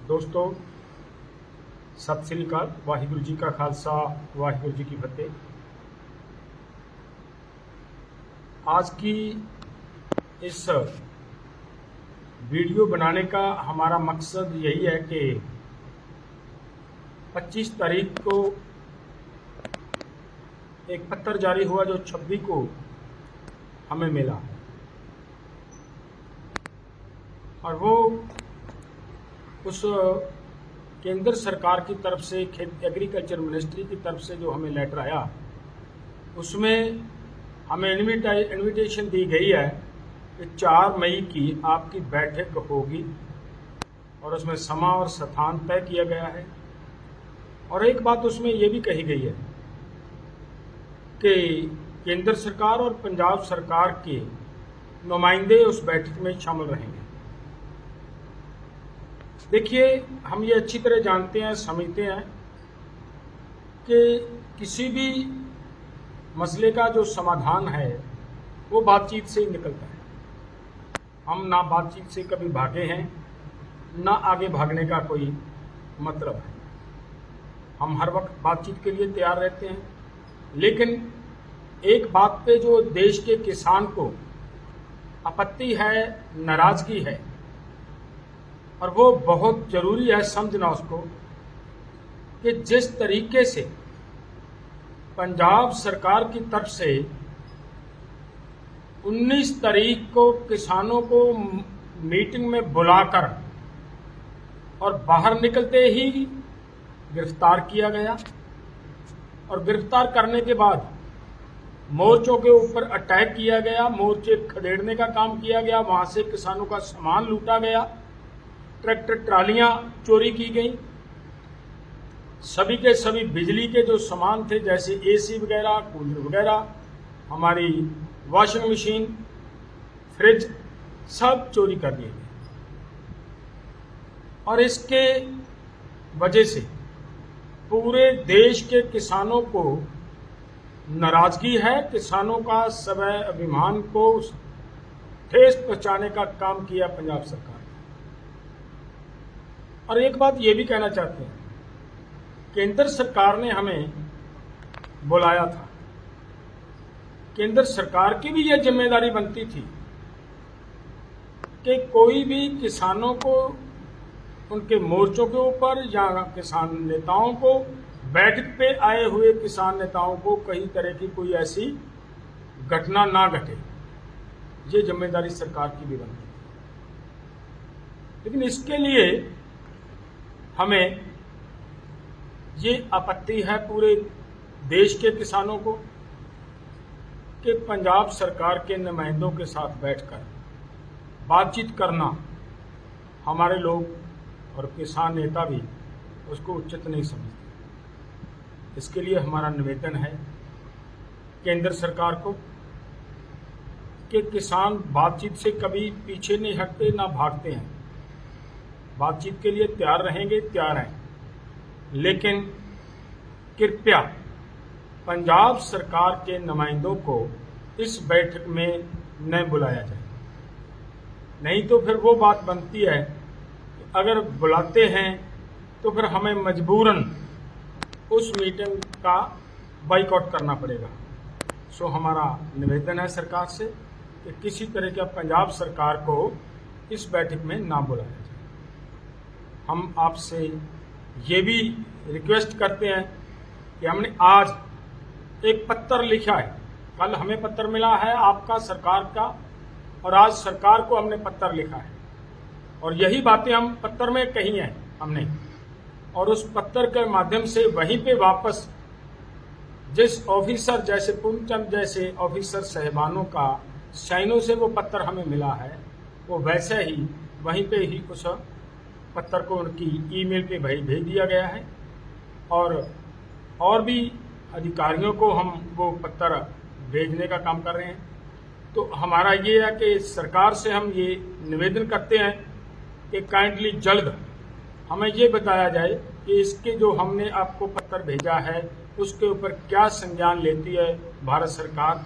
दोस्तों सत श्री अकाल। वाहिगुरु जी का खालसा, वाहिगुरु जी की फतेह। आज की इस वीडियो बनाने का हमारा मकसद यही है कि 25 तारीख को एक पत्र जारी हुआ जो 26 को हमें मिला, और वो उस केंद्र सरकार की तरफ से एग्रीकल्चर मिनिस्ट्री की तरफ से जो हमें लेटर आया, उसमें हमें इनविटेशन दी गई है कि 4 मई की आपकी बैठक होगी और उसमें समा और स्थान तय किया गया है। और एक बात उसमें ये भी कही गई है कि केंद्र सरकार और पंजाब सरकार के नुमाइंदे उस बैठक में शामिल रहेंगे। देखिए, हम ये अच्छी तरह जानते हैं, समझते हैं कि किसी भी मसले का जो समाधान है वो बातचीत से ही निकलता है। हम ना बातचीत से कभी भागे हैं, ना आगे भागने का कोई मतलब है। हम हर वक्त बातचीत के लिए तैयार रहते हैं, लेकिन एक बात पे जो देश के किसान को आपत्ति है, नाराजगी है, और वो बहुत जरूरी है समझना उसको, कि जिस तरीके से पंजाब सरकार की तरफ से 19 तारीख को किसानों को मीटिंग में बुलाकर और बाहर निकलते ही गिरफ्तार किया गया, और गिरफ्तार करने के बाद मोर्चों के ऊपर अटैक किया गया, मोर्चे खदेड़ने का काम किया गया, वहां से किसानों का सामान लूटा गया, ट्रैक्टर ट्रालियां चोरी की गई, सभी के सभी बिजली के जो सामान थे जैसे एसी वगैरह, कूलर वगैरह, हमारी वॉशिंग मशीन, फ्रिज, सब चोरी कर लिए गए। और इसके वजह से पूरे देश के किसानों को नाराजगी है। किसानों का स्वय अभिमान को ठेस पहुंचाने का काम किया पंजाब सरकार। और एक बात ये भी कहना चाहते हैं, केंद्र सरकार ने हमें बुलाया था, केंद्र सरकार की भी यह जिम्मेदारी बनती थी कि कोई भी किसानों को उनके मोर्चों के ऊपर या किसान नेताओं को, बैठक पे आए हुए किसान नेताओं को कई तरह की कोई ऐसी घटना ना घटे। ये जिम्मेदारी सरकार की भी बनती थी। लेकिन इसके लिए हमें ये आपत्ति है पूरे देश के किसानों को कि पंजाब सरकार के नुमाइंदों के साथ बैठकर बातचीत करना हमारे लोग और किसान नेता भी उसको उचित नहीं समझते। इसके लिए हमारा निवेदन है केंद्र सरकार को कि किसान बातचीत से कभी पीछे नहीं हटते, ना भागते हैं। बातचीत के लिए तैयार रहेंगे, तैयार हैं, लेकिन कृपया पंजाब सरकार के नुमाइंदों को इस बैठक में न बुलाया जाए। नहीं तो फिर वो बात बनती है, अगर बुलाते हैं तो फिर हमें मजबूरन उस मीटिंग का बाइकआउट करना पड़ेगा। सो हमारा निवेदन है सरकार से कि किसी तरह का पंजाब सरकार को इस बैठक में ना बुलाया जाए। हम आपसे ये भी रिक्वेस्ट करते हैं कि हमने आज एक पत्र लिखा है, कल हमें पत्र मिला है आपका सरकार का, और आज सरकार को हमने पत्र लिखा है, और यही बातें हम पत्र में कही हैं हमने, और उस पत्र के माध्यम से वहीं पे वापस जिस ऑफिसर जैसे पूर्णचंद जैसे ऑफिसर साहिबानों का साइनों से वो पत्र हमें मिला है, वो वैसे ही वहीं पे ही उस पत्र को उनकी ईमेल पे भेज दिया गया है, और भी अधिकारियों को हम वो पत्र भेजने का काम कर रहे हैं। तो हमारा ये है कि सरकार से हम ये निवेदन करते हैं कि काइंडली जल्द हमें ये बताया जाए कि इसके जो हमने आपको पत्र भेजा है उसके ऊपर क्या संज्ञान लेती है भारत सरकार,